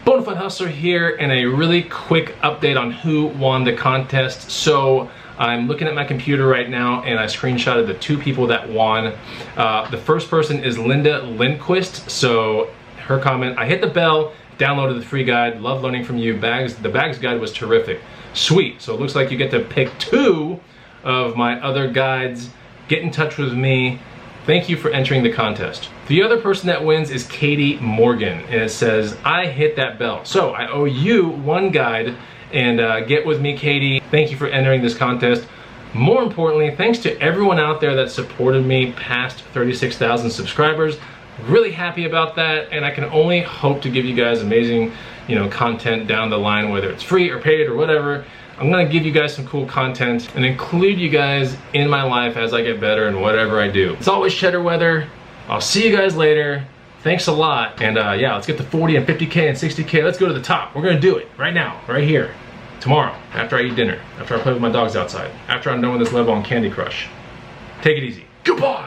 Bonafide Hustler here, and a really quick update on who won the contest. So I'm looking at my computer right now and I screenshotted the 2 people that won. The first person is Linda Lindquist. So her comment, I hit the bell, downloaded the free guide, love learning from you. The bags guide was terrific. Sweet, so it looks like you get to pick 2 of my other guides. Get in touch with me. Thank you for entering the contest. The other person that wins is Katie Morgan, and it says, I hit that bell. So I owe you 1 guide, and get with me, Katie. Thank you for entering this contest. More importantly, thanks to everyone out there that supported me past 36,000 subscribers. Really happy about that, and I can only hope to give you guys amazing, content down the line, whether it's free or paid or whatever. I'm gonna give you guys some cool content and include you guys in my life as I get better in whatever I do. It's always cheddar weather. I'll see you guys later. Thanks a lot. And yeah, let's get to 40 and 50K and 60K. Let's go to the top. We're gonna do it right now, right here, tomorrow, after I eat dinner, after I play with my dogs outside, after I'm done with this level on Candy Crush. Take it easy. Goodbye.